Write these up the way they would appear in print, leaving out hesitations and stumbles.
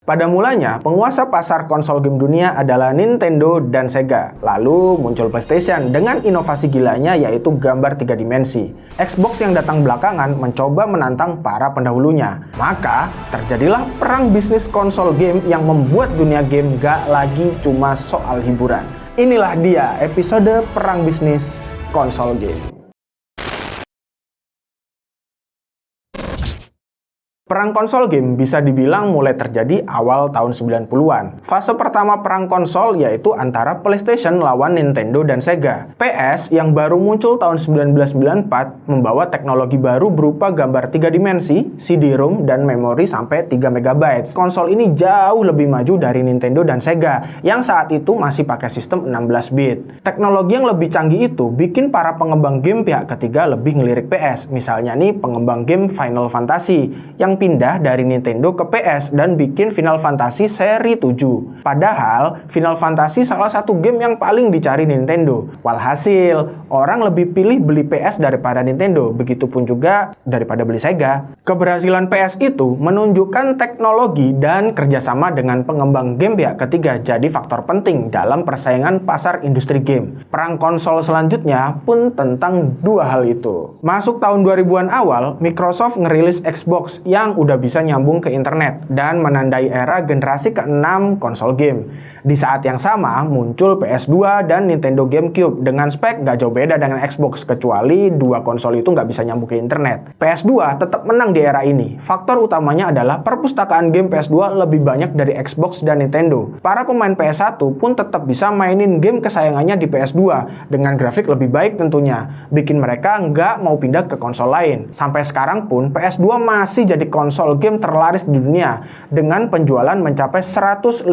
Pada mulanya, penguasa pasar konsol game dunia adalah Nintendo dan Sega. Lalu muncul PlayStation dengan inovasi gilanya yaitu gambar 3 dimensi. Xbox yang datang belakangan mencoba menantang para pendahulunya. Maka, terjadilah perang bisnis konsol game yang membuat dunia game gak lagi cuma soal hiburan. Inilah dia episode perang bisnis konsol game. Perang konsol game bisa dibilang mulai terjadi awal tahun 90-an. Fase pertama perang konsol yaitu antara PlayStation lawan Nintendo dan Sega. PS yang baru muncul tahun 1994 membawa teknologi baru berupa gambar 3 dimensi, CD-ROM, dan memori sampai 3 MB. Konsol ini jauh lebih maju dari Nintendo dan Sega yang saat itu masih pakai sistem 16 bit. Teknologi yang lebih canggih itu bikin para pengembang game pihak ketiga lebih ngelirik PS. Misalnya nih pengembang game Final Fantasy yang pindah dari Nintendo ke PS dan bikin Final Fantasy seri 7. Padahal Final Fantasy salah satu game yang paling dicari Nintendo. Walhasil, orang lebih pilih beli PS daripada Nintendo, begitupun juga daripada beli Sega. Keberhasilan PS itu menunjukkan teknologi dan kerjasama dengan pengembang game pihak ketiga jadi faktor penting dalam persaingan pasar industri game. Perang konsol selanjutnya pun tentang dua hal itu. Masuk tahun 2000-an awal, Microsoft ngerilis Xbox yang udah bisa nyambung ke internet dan menandai era generasi ke-6 konsol game. Di saat yang sama muncul PS2 dan Nintendo GameCube dengan spek gak jauh beda dengan Xbox kecuali dua konsol itu gak bisa nyambung ke internet. PS2 tetap menang di era ini. Faktor utamanya adalah perpustakaan game PS2 lebih banyak dari Xbox dan Nintendo. Para pemain PS1 pun tetap bisa mainin game kesayangannya di PS2 dengan grafik lebih baik tentunya, bikin mereka nggak mau pindah ke konsol lain. Sampai sekarang pun PS2 masih jadi konsol game terlaris di dunia dengan penjualan mencapai 157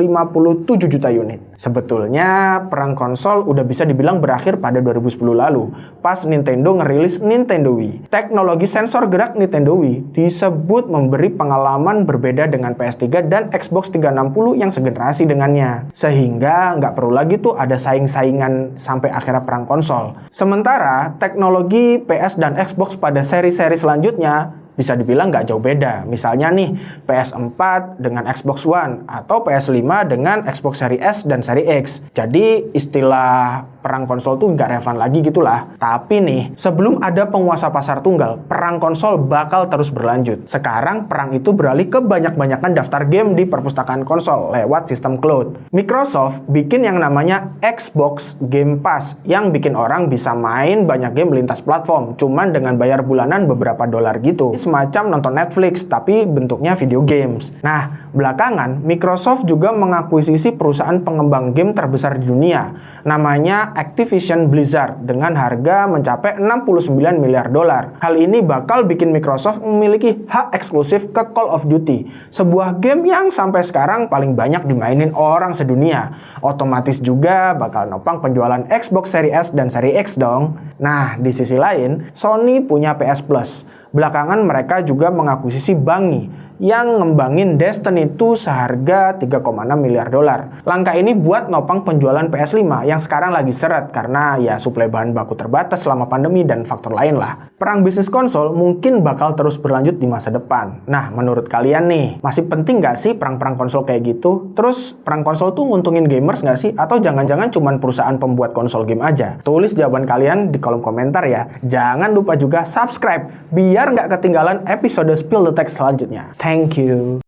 juta unit. Sebetulnya perang konsol udah bisa dibilang berakhir pada 2010 lalu pas Nintendo ngerilis Nintendo Wii. Teknologi sensor gerak Nintendo Wii disebut memberi pengalaman berbeda dengan PS3 dan Xbox 360 yang segenerasi dengannya. Sehingga nggak perlu lagi tuh ada saing-saingan sampai akhirnya perang konsol. Sementara teknologi PS dan Xbox pada seri-seri selanjutnya bisa dibilang nggak jauh beda. Misalnya nih, PS4 dengan Xbox One atau PS5 dengan Xbox Series S dan Series X. Jadi istilah perang konsol tuh nggak relevan lagi gitulah. Tapi nih, sebelum ada penguasa pasar tunggal, perang konsol bakal terus berlanjut. Sekarang perang itu beralih ke banyak-banyakan daftar game di perpustakaan konsol lewat sistem cloud. Microsoft bikin yang namanya Xbox Game Pass yang bikin orang bisa main banyak game lintas platform, cuman dengan bayar bulanan beberapa dolar gitu. Semacam nonton Netflix, tapi bentuknya video games. Nah, belakangan Microsoft juga mengakuisisi perusahaan pengembang game terbesar di dunia, namanya Activision Blizzard, dengan harga mencapai 69 miliar dolar. Hal ini bakal bikin Microsoft memiliki hak eksklusif ke Call of Duty, sebuah game yang sampai sekarang paling banyak dimainin orang sedunia. Otomatis juga bakal nopang penjualan Xbox Series S dan Series X dong. Nah, di sisi lain, Sony punya PS Plus. Belakangan mereka juga mengakuisisi Bungie yang ngembangin Destiny 2 seharga 3,6 miliar dolar. Langkah ini buat nopang penjualan PS5 yang sekarang lagi seret karena ya suplai bahan baku terbatas selama pandemi dan faktor lain lah. Perang bisnis konsol mungkin bakal terus berlanjut di masa depan. Nah, menurut kalian nih, masih penting nggak sih perang-perang konsol kayak gitu? Terus perang konsol tuh nguntungin gamers nggak sih? Atau jangan-jangan cuman perusahaan pembuat konsol game aja? Tulis jawaban kalian di kolom komentar ya. Jangan lupa juga subscribe biar nggak ketinggalan episode Spill the Tech selanjutnya. Thank you.